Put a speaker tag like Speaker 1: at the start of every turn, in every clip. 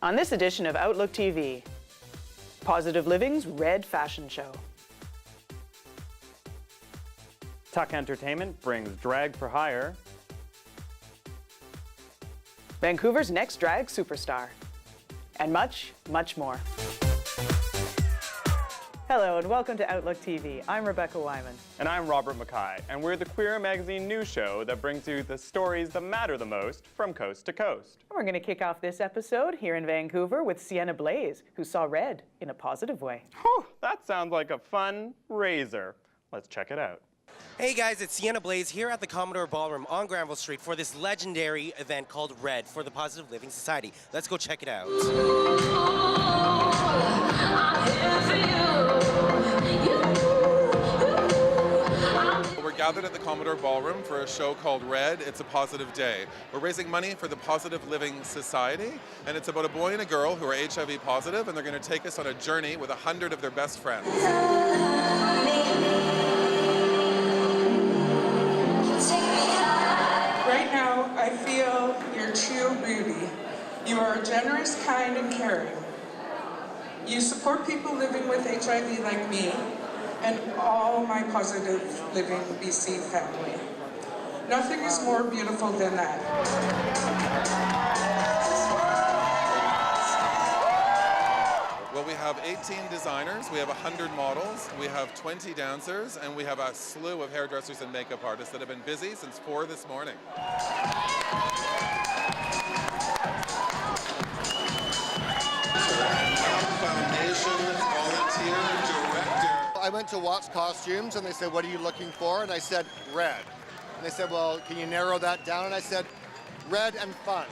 Speaker 1: On this edition of Outlook TV, Positive Living's Red Fashion Show.
Speaker 2: Tuck Entertainment brings Drag for Hire.
Speaker 1: Vancouver's next drag superstar. And much, much more. Hello and welcome to Outlook TV. I'm Rebecca Whyman.
Speaker 2: And I'm Robert Mackay, and we're the Queer Magazine news show that brings you the stories that matter the most from coast to coast.
Speaker 1: We're going to kick off this episode here in Vancouver with Sienna Blaze, who saw red in a positive way.
Speaker 2: Whew, that sounds like a fun razor. Let's check it out.
Speaker 3: Hey guys, it's Sienna Blaze here at the Commodore Ballroom on Granville Street for this legendary event called Red for the Positive Living Society. Let's go check it out.
Speaker 4: We're gathered at the Commodore Ballroom for a show called Red. It's a positive day. We're raising money for the Positive Living Society, and it's about a boy and a girl who are HIV positive, and they're going to take us on a journey with 100 of their best friends.
Speaker 5: Right now, I feel your true beauty. You are generous, kind, and caring. You support people living with HIV like me and all my Positive Living BC family. Nothing is more beautiful than that.
Speaker 4: Well, we have 18 designers, we have 100 models, we have 20 dancers, and we have a slew of hairdressers and makeup artists that have been busy since 4 this morning.
Speaker 6: Foundation volunteer director. I went to Watts Costumes and they said, what are you looking for? And I said, red. And they said, well, can you narrow that down? And I said, red and fun.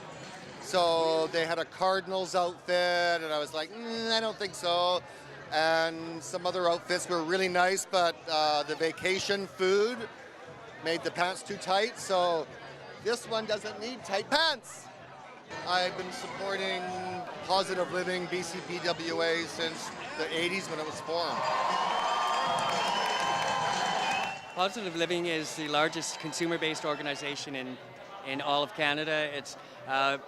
Speaker 6: So they had a Cardinals outfit and I was like, I don't think so. And some other outfits were really nice, but the vacation food made the pants too tight. So this one doesn't need tight pants. I've been supporting Positive Living BCPWA since the 80s when it was formed.
Speaker 7: Positive Living is the largest consumer-based organization in all of Canada. It's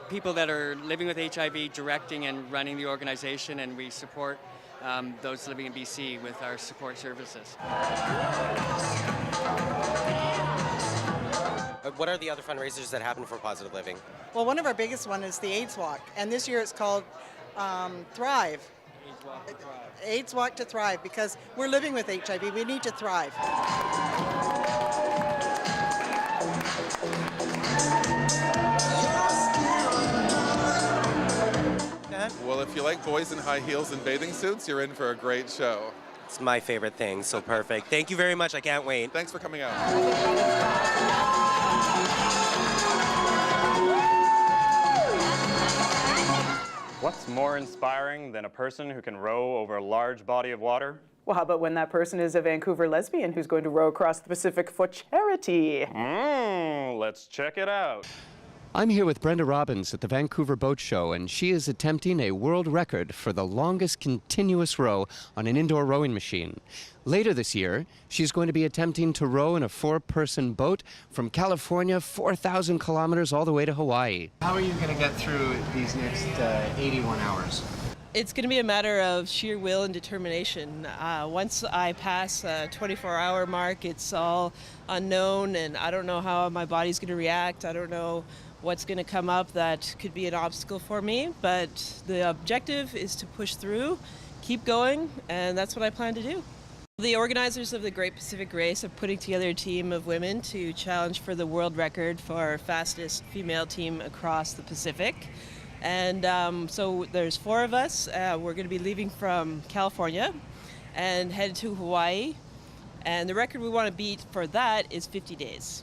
Speaker 7: people that are living with HIV directing and running the organization, and we support those living in BC with our support services.
Speaker 3: What are the other fundraisers that happen for Positive Living?
Speaker 8: Well, one of our biggest one is the AIDS Walk, and this year it's called Thrive.
Speaker 7: AIDS Walk to Thrive.
Speaker 8: AIDS Walk to Thrive, because we're living with HIV. We need to thrive.
Speaker 4: Well, if you like boys in high heels and bathing suits, you're in for a great show.
Speaker 3: It's my favorite thing, so perfect. Thank you very much, I can't wait.
Speaker 4: Thanks for coming out.
Speaker 2: What's more inspiring than a person who can row over a large body of water?
Speaker 1: Well, how about when that person is a Vancouver lesbian who's going to row across the Pacific for charity?
Speaker 2: Let's check it out.
Speaker 9: I'm here with Brenda Robbins at the Vancouver Boat Show, and she is attempting a world record for the longest continuous row on an indoor rowing machine. Later this year, she's going to be attempting to row in a 4-person boat from California, 4,000 kilometers all the way to Hawaii.
Speaker 10: How are you going to get through these next 81 hours?
Speaker 11: It's going to be a matter of sheer will and determination. Once I pass a 24-hour mark, it's all unknown, and I don't know how my body's going to react. I don't know what's going to come up that could be an obstacle for me, but the objective is to push through, keep going, and that's what I plan to do. The organizers of the Great Pacific Race are putting together a team of women to challenge for the world record for fastest female team across the Pacific. And so there's 4 of us. We're going to be leaving from California and headed to Hawaii. And the record we want to beat for that is 50 days.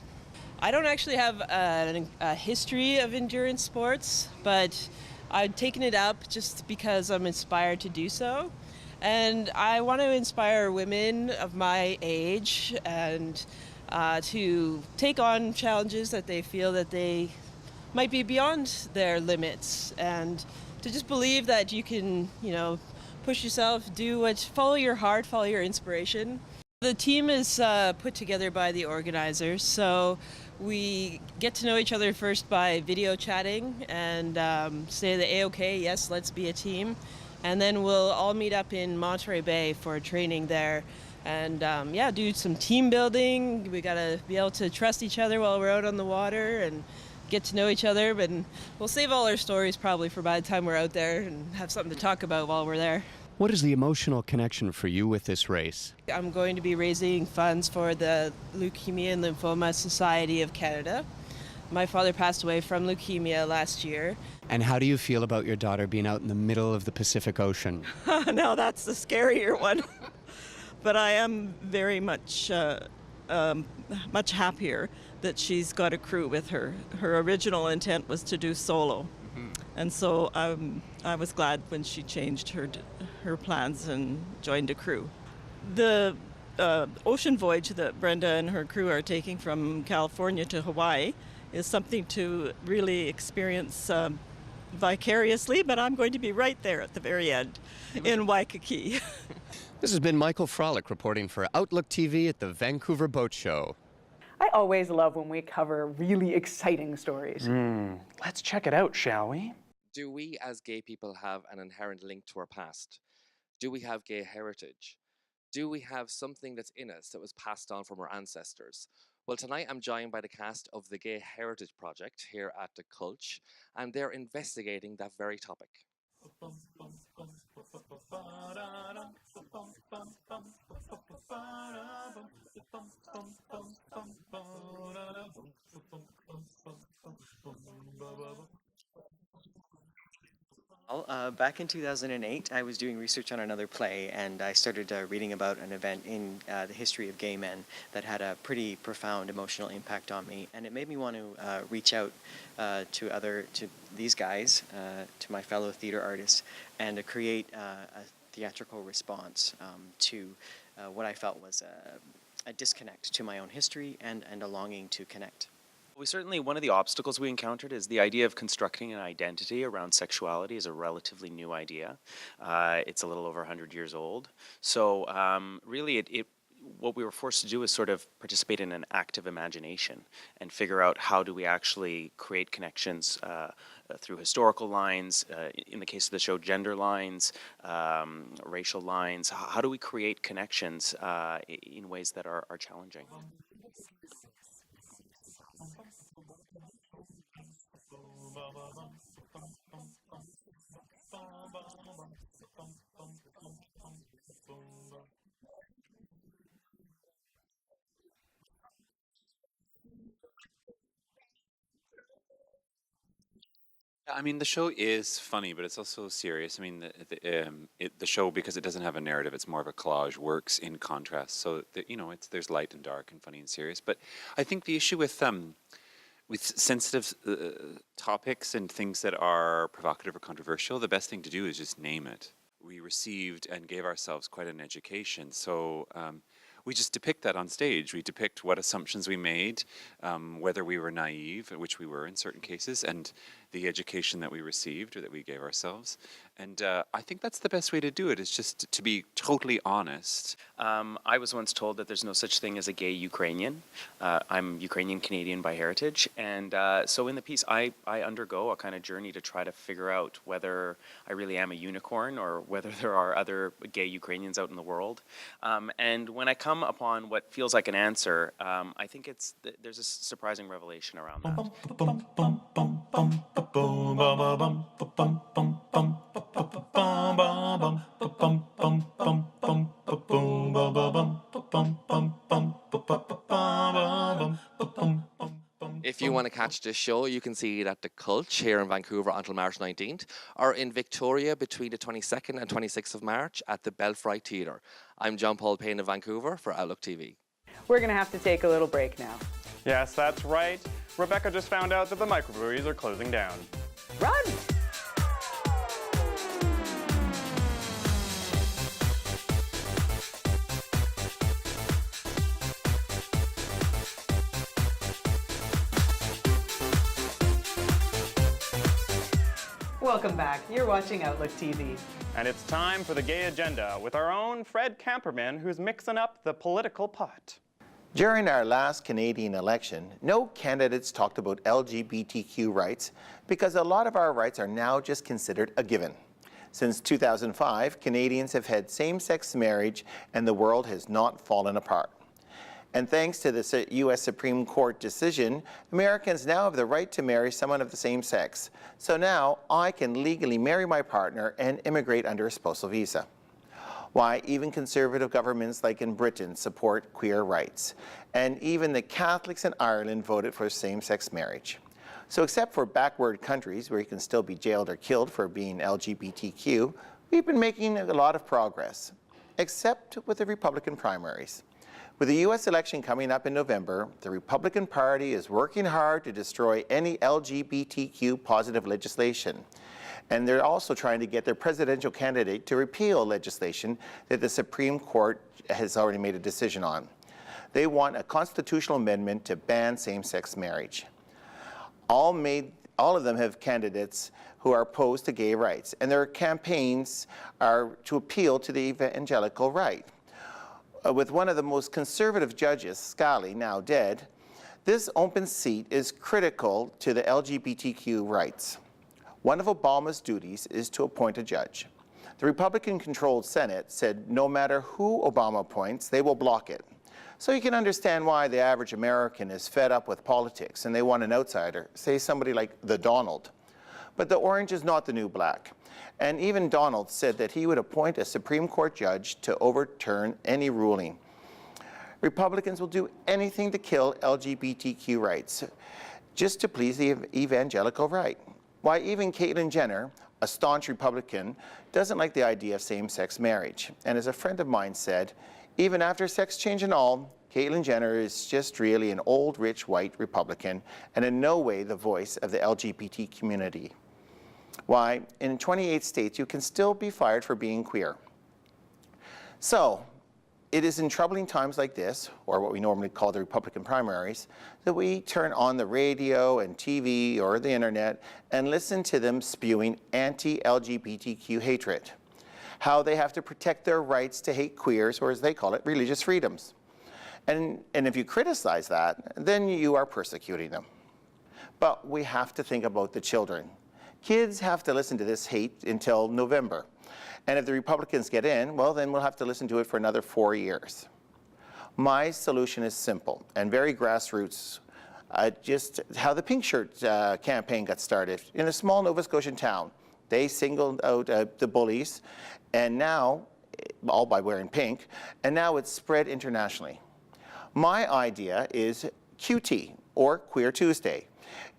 Speaker 11: I don't actually have a history of endurance sports, but I've taken it up just because I'm inspired to do so. And I want to inspire women of my age and to take on challenges that they feel that they might be beyond their limits, and to just believe that you can, push yourself, follow your heart, follow your inspiration. The team is put together by the organizers, so we get to know each other first by video chatting and say that, okay, yes, let's be a team. And then we'll all meet up in Monterey Bay for training there and, yeah, do some team building. We got to be able to trust each other while we're out on the water and get to know each other. But we'll save all our stories probably for by the time we're out there and have something to talk about while we're there.
Speaker 9: What is the emotional connection for you with this race?
Speaker 11: I'm going to be raising funds for the Leukemia and Lymphoma Society of Canada. My father passed away from leukemia last year.
Speaker 9: And how do you feel about your daughter being out in the middle of the Pacific Ocean?
Speaker 12: Now that's the scarier one. But I am very much much happier that she's got a crew with her. Her original intent was to do solo. And so I was glad when she changed her plans and joined a crew. The ocean voyage that Brenda and her crew are taking from California to Hawaii is something to really experience vicariously, but I'm going to be right there at the very end in Waikiki.
Speaker 9: This has been Michael Frolick reporting for Outlook TV at the Vancouver Boat Show.
Speaker 1: I always love when we cover really exciting stories.
Speaker 2: Let's check it out, shall we?
Speaker 13: Do we as gay people have an inherent link to our past? Do we have gay heritage? Do we have something that's in us that was passed on from our ancestors? Well, tonight I'm joined by the cast of the Gay Heritage Project here at the Culch, and they're investigating that very topic.
Speaker 14: Well, back in 2008, I was doing research on another play, and I started reading about an event in the history of gay men that had a pretty profound emotional impact on me, and it made me want to reach out to these guys, to my fellow theater artists, and to create a theatrical response to what I felt was a disconnect to my own history and a longing to connect.
Speaker 15: One of the obstacles we encountered is the idea of constructing an identity around sexuality is a relatively new idea. It's a little over 100 years old. So really what we were forced to do is sort of participate in an active imagination and figure out how do we actually create connections through historical lines, in the case of the show, gender lines, racial lines. How do we create connections in ways that are challenging?
Speaker 16: I mean, the show is funny, but it's also serious. I mean, the show, because it doesn't have a narrative, it's more of a collage, works in contrast. So, there's light and dark and funny and serious. But I think the issue with sensitive topics and things that are provocative or controversial, the best thing to do is just name it. We received and gave ourselves quite an education. So we just depict that on stage. We depict what assumptions we made, whether we were naive, which we were in certain cases, and the education that we received or that we gave ourselves. And I think that's the best way to do it, is just to be totally honest.
Speaker 15: I was once told that there's no such thing as a gay Ukrainian. I'm Ukrainian-Canadian by heritage. And so in the piece, I undergo a kind of journey to try to figure out whether I really am a unicorn or whether there are other gay Ukrainians out in the world. And when I come upon what feels like an answer, I think there's a surprising revelation around that.
Speaker 13: If you want to catch this show, you can see it at the Culch here in Vancouver until March 19th, or in Victoria between the 22nd and 26th of March at the Belfry Theatre. I'm John Paul Payne of Vancouver for Outlook TV.
Speaker 1: We're going to have to take a little break now.
Speaker 2: Yes, that's right. Rebecca just found out that the microbreweries are closing down.
Speaker 1: Run! Welcome back. You're watching Outlook TV.
Speaker 2: And it's time for the gay agenda with our own Fred Camperman, who's mixing up the political pot.
Speaker 17: During our last Canadian election, no candidates talked about LGBTQ rights because a lot of our rights are now just considered a given. Since 2005, Canadians have had same-sex marriage and the world has not fallen apart. And thanks to the U.S. Supreme Court decision, Americans now have the right to marry someone of the same sex. So now I can legally marry my partner and immigrate under a spousal visa. Why, even conservative governments like in Britain support queer rights. And even the Catholics in Ireland voted for same-sex marriage. So except for backward countries where you can still be jailed or killed for being LGBTQ, we've been making a lot of progress, except with the Republican primaries. With the U.S. election coming up in November, the Republican Party is working hard to destroy any LGBTQ positive legislation. And they're also trying to get their presidential candidate to repeal legislation that the Supreme Court has already made a decision on. They want a constitutional amendment to ban same-sex marriage. All of them have candidates who are opposed to gay rights, and their campaigns are to appeal to the evangelical right. With one of the most conservative judges, Scalia, now dead, this open seat is critical to the LGBTQ rights. One of Obama's duties is to appoint a judge. The Republican-controlled Senate said no matter who Obama appoints, they will block it. So you can understand why the average American is fed up with politics and they want an outsider, say somebody like the Donald. But the orange is not the new black. And even Donald said that he would appoint a Supreme Court judge to overturn any ruling. Republicans will do anything to kill LGBTQ rights, just to please the evangelical right. Why, even Caitlyn Jenner, a staunch Republican, doesn't like the idea of same-sex marriage. And as a friend of mine said, even after sex change and all, Caitlyn Jenner is just really an old, rich, white Republican, and in no way the voice of the LGBT community. Why, in 28 states, you can still be fired for being queer. So, it is in troubling times like this, or what we normally call the Republican primaries, that we turn on the radio and TV or the internet and listen to them spewing anti-LGBTQ hatred. How they have to protect their rights to hate queers, or as they call it, religious freedoms. And if you criticize that, then you are persecuting them. But we have to think about the children. Kids have to listen to this hate until November. And if the Republicans get in, well, then we'll have to listen to it for another 4 years. My solution is simple and very grassroots. Just how the Pink Shirt campaign got started in a small Nova Scotian town. They singled out the bullies, and now, all by wearing pink, and now it's spread internationally. My idea is QT, or Queer Tuesday.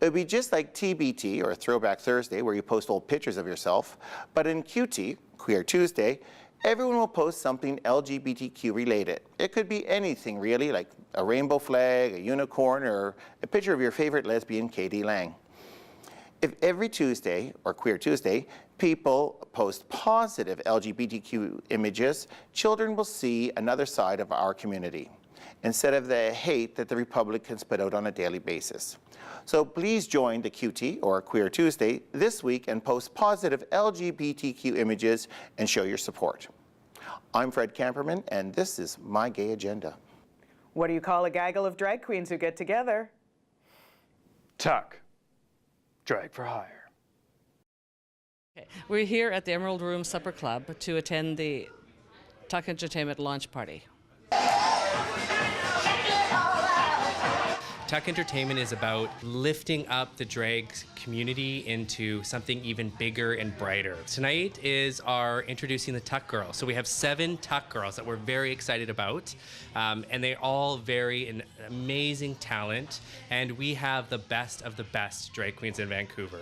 Speaker 17: It would be just like TBT, or Throwback Thursday, where you post old pictures of yourself, but in QT, Queer Tuesday, everyone will post something LGBTQ related. It could be anything really, like a rainbow flag, a unicorn, or a picture of your favorite lesbian, Katie Lang. If every Tuesday, or Queer Tuesday, people post positive LGBTQ images, children will see another side of our community, instead of the hate that the Republicans put out on a daily basis. So please join the QT, or Queer Tuesday, this week and post positive LGBTQ images and show your support. I'm Fred Camperman, and this is my gay agenda.
Speaker 1: What do you call a gaggle of drag queens who get together?
Speaker 2: Tuck. Drag for hire.
Speaker 18: Okay. We're here at the Emerald Room Supperclub to attend the Tuck Entertainment launch party.
Speaker 19: Tuck Entertainment is about lifting up the drag community into something even bigger and brighter. Tonight is our introducing the Tuck Girls. So we have 7 Tuck Girls that we're very excited about, and they all vary in amazing talent, and we have the best of the best drag queens in Vancouver.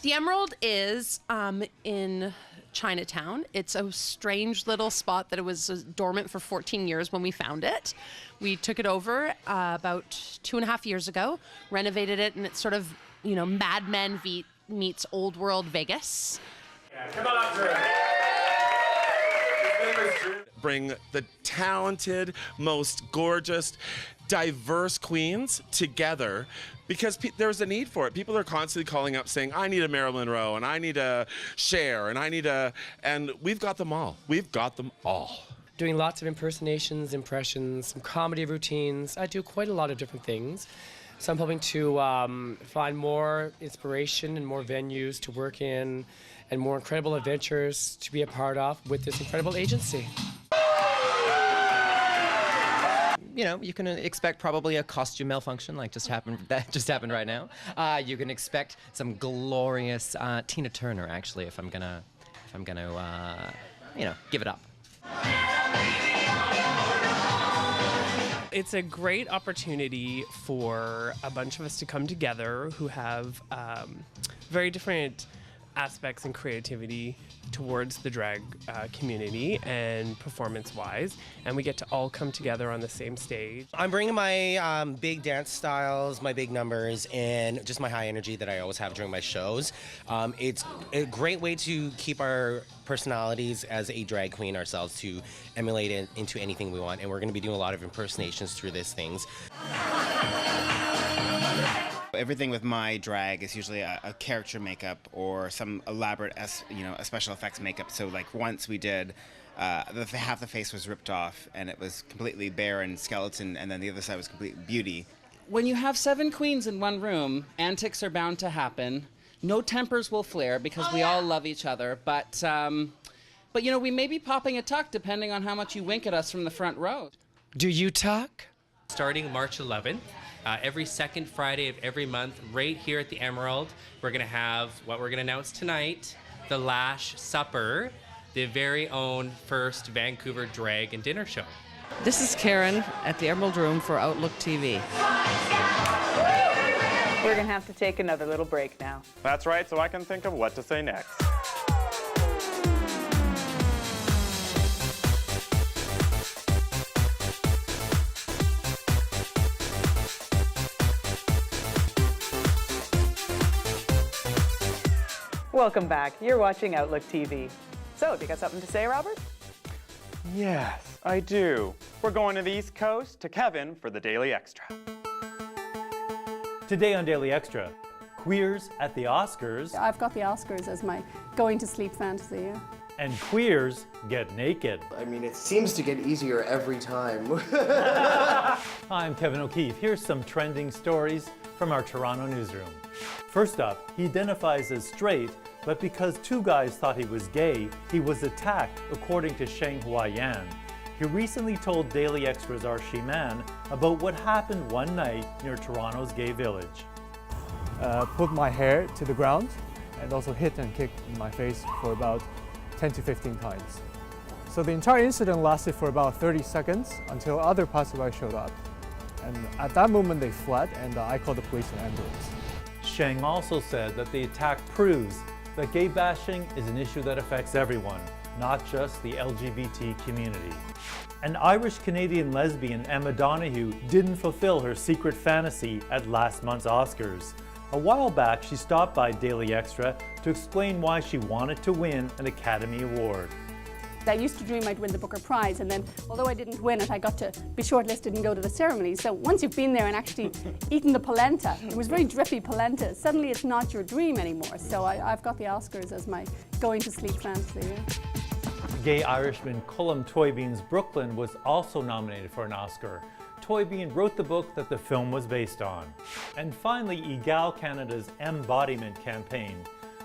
Speaker 20: The Emerald is in Chinatown. It's a strange little spot that it was dormant for 14 years when we found it. We took it over about 2.5 years ago, renovated it, and it's sort of, you know, Mad Men meets Old World Vegas.
Speaker 21: Yeah, come on up to it. Bring the talented, most gorgeous, diverse queens together because there's a need for it. People are constantly calling up saying, I need a Marilyn Monroe, and I need a Cher, and I need a... And we've got them all. We've got them all.
Speaker 22: Doing lots of impersonations, impressions, some comedy routines. I do quite a lot of different things. So I'm hoping to find more inspiration and more venues to work in and more incredible adventures to be a part of with this incredible agency.
Speaker 23: You know, you can expect probably a costume malfunction like that just happened right now. You can expect some glorious Tina Turner, actually, if I'm gonna you know, give it up.
Speaker 24: It's a great opportunity for a bunch of us to come together who have very different aspects and creativity towards the drag community and performance-wise, and we get to all come together on the same stage.
Speaker 3: I'm bringing my big dance styles, my big numbers, and just my high energy that I always have during my shows. It's a great way to keep our personalities as a drag queen ourselves, to emulate it into anything we want, and we're going to be doing a lot of impersonations through these things.
Speaker 25: Everything with my drag is usually a character makeup or some elaborate, a special effects makeup. So like once we did, half the face was ripped off and it was completely bare and skeleton, and then the other side was complete beauty.
Speaker 26: When you have 7 queens in one room, antics are bound to happen. No tempers will flare because we all love each other, but you know, we may be popping a tuck depending on how much you wink at us from the front row.
Speaker 22: Do you tuck?
Speaker 19: Starting March 11th, every second Friday of every month, right here at the Emerald, we're going to have what we're going to announce tonight, the Lash Supper, the very own first Vancouver drag and dinner show.
Speaker 18: This is Karen at the Emerald Room for Outlook TV.
Speaker 1: We're going to have to take another little break now.
Speaker 2: That's right, so I can think of what to say next.
Speaker 1: Welcome back. You're watching Outlook TV. So, do you got something to say, Robert?
Speaker 2: Yes, I do. We're going to the East Coast to Kevin for the Daily Extra.
Speaker 27: Today on Daily Extra, queers at the Oscars.
Speaker 28: I've got the Oscars as my going to sleep fantasy, yeah.
Speaker 27: And queers get naked.
Speaker 29: I mean, it seems to get easier every time.
Speaker 27: I'm Kevin O'Keefe. Here's some trending stories from our Toronto newsroom. First up, he identifies as straight, but because 2 guys thought he was gay, he was attacked, according to Sheng Huayan. He recently told Daily Extra's Archie Mann about what happened one night near Toronto's gay village.
Speaker 30: Put my hair to the ground and also hit and kick in my face for about 10 to 15 times. So the entire incident lasted for about 30 seconds until other passersby showed up. And at that moment they fled, and I called the police and ambulance.
Speaker 27: Sheng also said that the attack proves that gay bashing is an issue that affects everyone, not just the LGBT community. An Irish-Canadian lesbian, Emma Donoghue, didn't fulfill her secret fantasy at last month's Oscars. A while back, she stopped by Daily Extra to explain why she wanted to win an Academy Award.
Speaker 28: I used to dream I'd win the Booker Prize, and then although I didn't win it, I got to be shortlisted and go to the ceremony. So once you've been there and actually eaten the polenta, it was very drippy polenta, suddenly it's not your dream anymore. So I've got the Oscars as my going to sleep fantasy. Yeah.
Speaker 27: Gay Irishman Colm Toybean's Brooklyn was also nominated for an Oscar. Toybean wrote the book that the film was based on. And finally, Egal Canada's Embodiment campaign.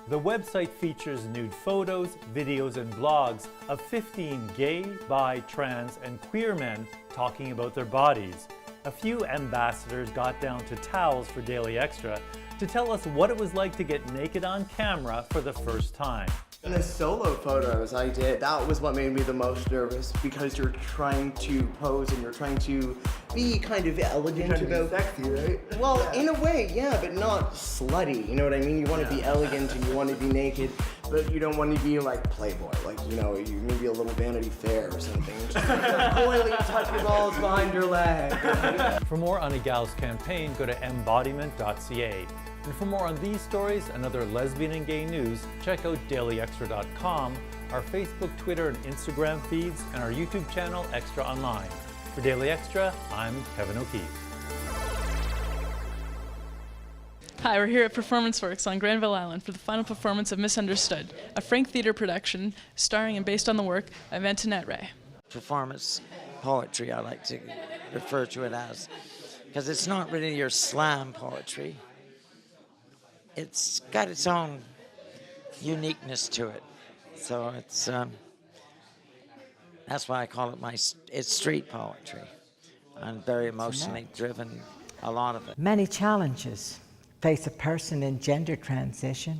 Speaker 27: The website features nude photos, videos, and blogs of 15 gay, bi, trans, and queer men talking about their bodies. A few ambassadors got down to towels for Daily Extra to tell us what it was like to get naked on camera for the first time.
Speaker 29: In the solo photos I did, that was what made me the most nervous, because you're trying to pose and you're trying to be kind of elegant about sexy, right? Well, yeah. In a way, yeah, but not slutty. You know what I mean? You want to be elegant and you want to be naked, but you don't want to be like Playboy, like, you know, you maybe a little Vanity Fair or something. Just coyly tuck your balls behind your leg.
Speaker 27: For more on Egal's campaign, go to embodiment.ca. And for more on these stories and other lesbian and gay news, check out dailyextra.com, our Facebook, Twitter, and Instagram feeds, and our YouTube channel, Extra Online. For Daily Extra, I'm Kevin O'Keefe.
Speaker 4: Hi, we're here at Performance Works on Granville Island for the final performance of Misunderstood, a Frank Theatre production starring and based on the work of Antoinette Ray.
Speaker 5: Performance poetry, I like to refer to it as, because it's not really your slam poetry. It's got its own uniqueness to it. So it's that's why I call it it's street poetry, and very emotionally driven, a lot of it.
Speaker 6: Many challenges face a person in gender transition.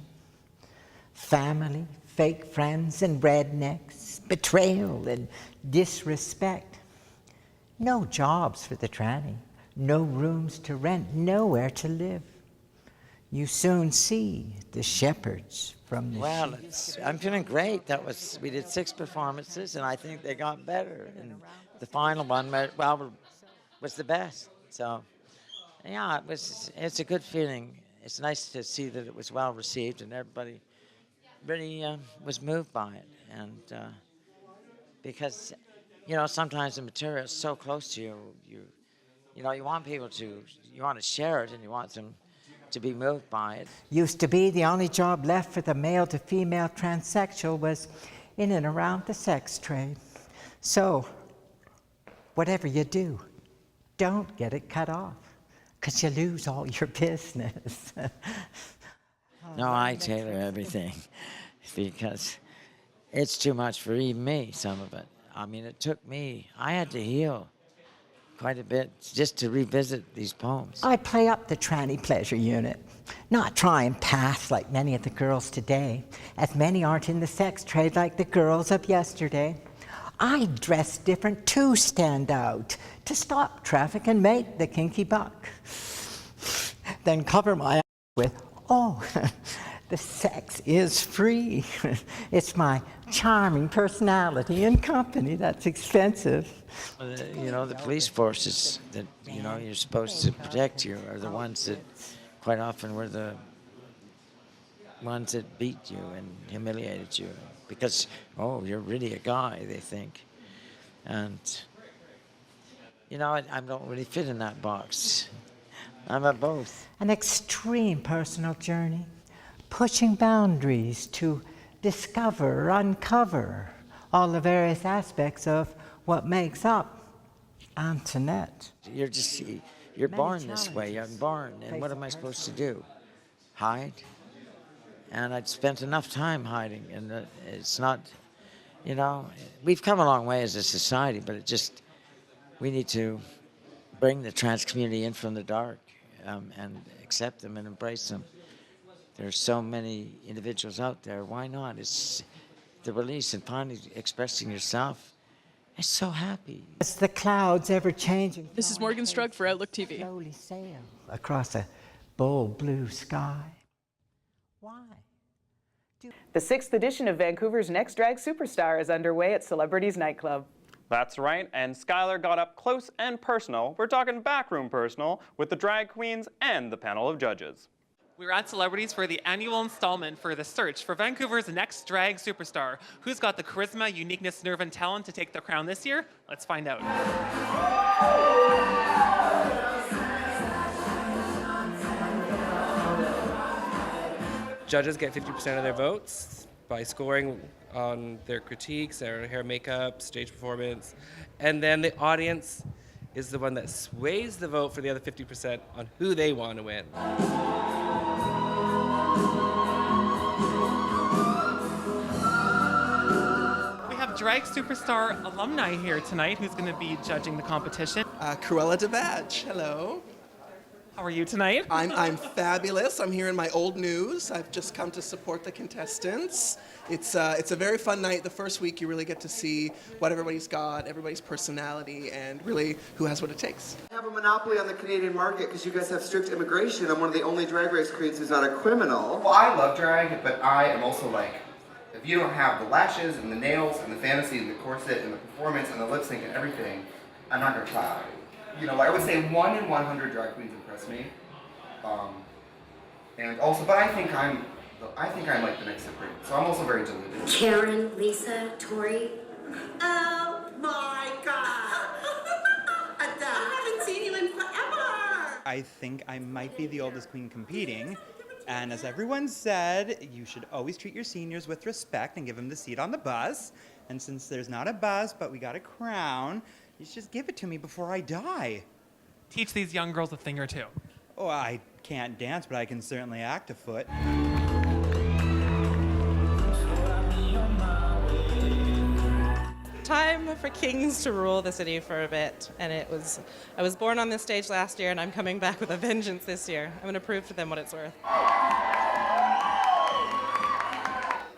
Speaker 6: Family, fake friends and rednecks, betrayal and disrespect. No jobs for the tranny, no rooms to rent, nowhere to live. You soon see the shepherds from the sheep.
Speaker 5: I'm feeling great. We did 6 performances, and I think they got better. And the final one, was the best. So, yeah, it's a good feeling. It's nice to see that it was well received, and everybody really was moved by it. And because, sometimes the material is so close to you, you want people you want to share it, and you want them to be moved by it.
Speaker 6: Used to be the only job left for the male to female transsexual was in and around the sex trade. So, whatever you do, don't get it cut off, because you lose all your business.
Speaker 5: No, I tailor everything because it's too much for even me, some of it. I mean, I had to heal quite a bit just to revisit these poems.
Speaker 6: I play up the tranny pleasure unit, not try and pass like many of the girls today, as many aren't in the sex trade like the girls of yesterday. I dress different to stand out, to stop traffic and make the kinky buck. Then cover my with, the sex is free. It's my charming personality and company that's expensive.
Speaker 5: The police forces that, you're supposed to protect you are the ones that quite often were the ones that beat you and humiliated you because, you're really a guy, they think. And, I don't really fit in that box. I'm a both.
Speaker 6: An extreme personal journey, pushing boundaries to discover, uncover all the various aspects of what makes up Antoinette.
Speaker 5: You're born this way. I'm born, and what am I supposed to do? Hide? And I'd spent enough time hiding, and it's not, we've come a long way as a society, but we need to bring the trans community in from the dark and accept them and embrace them. There's so many individuals out there. Why not? It's the release and finally expressing yourself. It's so happy.
Speaker 6: It's the clouds ever changing.
Speaker 4: This is Morgan Strug for Outlook TV.
Speaker 6: Slowly sail across a bold blue sky. Why?
Speaker 1: The 6th edition of Vancouver's Next Drag Superstar is underway at Celebrities Nightclub.
Speaker 2: That's right, and Skylar got up close and personal. We're talking backroom personal with the drag queens and the panel of judges.
Speaker 7: We're at Celebrities for the annual installment for the search for Vancouver's next drag superstar. Who's got the charisma, uniqueness, nerve, and talent to take the crown this year? Let's find out.
Speaker 8: Judges get 50% of their votes by scoring on their critiques, their hair, makeup, stage performance, and then the audience is the one that sways the vote for the other 50% on who they want to win.
Speaker 7: We have drag superstar alumni here tonight who's going to be judging the competition.
Speaker 9: Cruella De Vag, hello.
Speaker 7: How are you tonight?
Speaker 9: I'm fabulous. I'm here in my old news. I've just come to support the contestants. It's a very fun night. The first week you really get to see what everybody's got, everybody's personality, and really who has what it takes.
Speaker 10: I have a monopoly on the Canadian market because you guys have strict immigration. I'm one of the only drag race queens who's not a criminal.
Speaker 11: Well, I love drag, but I am also like, if you don't have the lashes and the nails and the fantasy and the corset and the performance and the lip sync and everything, I'm not gonna try. I would say 1 in 100 drag queens impress me. And also, but I think I'm like the next Supreme, so I'm also very deluded.
Speaker 12: Karen, Lisa, Tori.
Speaker 13: Oh my God! I haven't seen you in forever!
Speaker 14: I think I might be the oldest queen competing, and as everyone said, you should always treat your seniors with respect and give them the seat on the bus. And since there's not a bus, but we got a crown, you should just give it to me before I die.
Speaker 7: Teach these young girls a thing or two.
Speaker 14: Oh, I can't dance, but I can certainly act a foot.
Speaker 15: Time for kings to rule the city for a bit, and I was born on this stage last year, and I'm coming back with a vengeance this year. I'm going to prove to them what it's worth.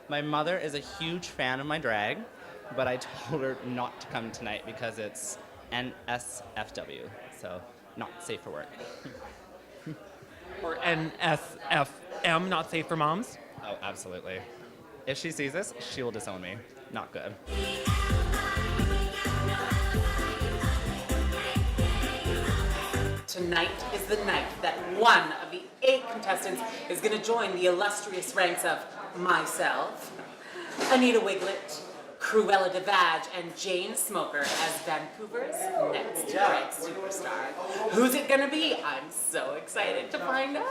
Speaker 26: My mother is a huge fan of my drag, but I told her not to come tonight because it's NSFW, so not safe for work.
Speaker 7: Or NSFM, not safe for moms?
Speaker 26: Oh, absolutely. If she sees this, she will disown me. Not good.
Speaker 16: Tonight is the night that one of the 8 contestants is going to join the illustrious ranks of myself, Anita Wiglet, Cruella De Vag, and Jane Smoker as Vancouver's next drag superstar. Who's it going to be? I'm so excited to find out.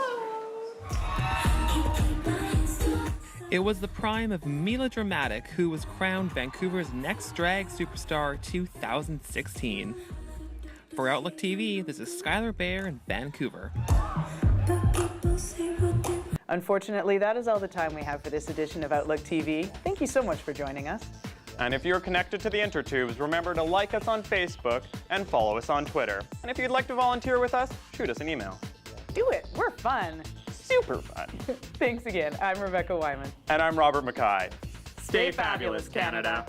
Speaker 7: It was the prime of Mila Dramatic, who was crowned Vancouver's next drag superstar 2016. For Outlook TV, this is Skylar Bear in Vancouver.
Speaker 1: Unfortunately, that is all the time we have for this edition of Outlook TV. Thank you so much for joining us.
Speaker 2: And if you're connected to the Intertubes, remember to like us on Facebook and follow us on Twitter. And if you'd like to volunteer with us, shoot us an email.
Speaker 1: Do it. We're fun.
Speaker 2: Super fun.
Speaker 1: Thanks again. I'm Rebecca Whyman.
Speaker 2: And I'm Robert Mackay.
Speaker 1: Stay fabulous, Canada.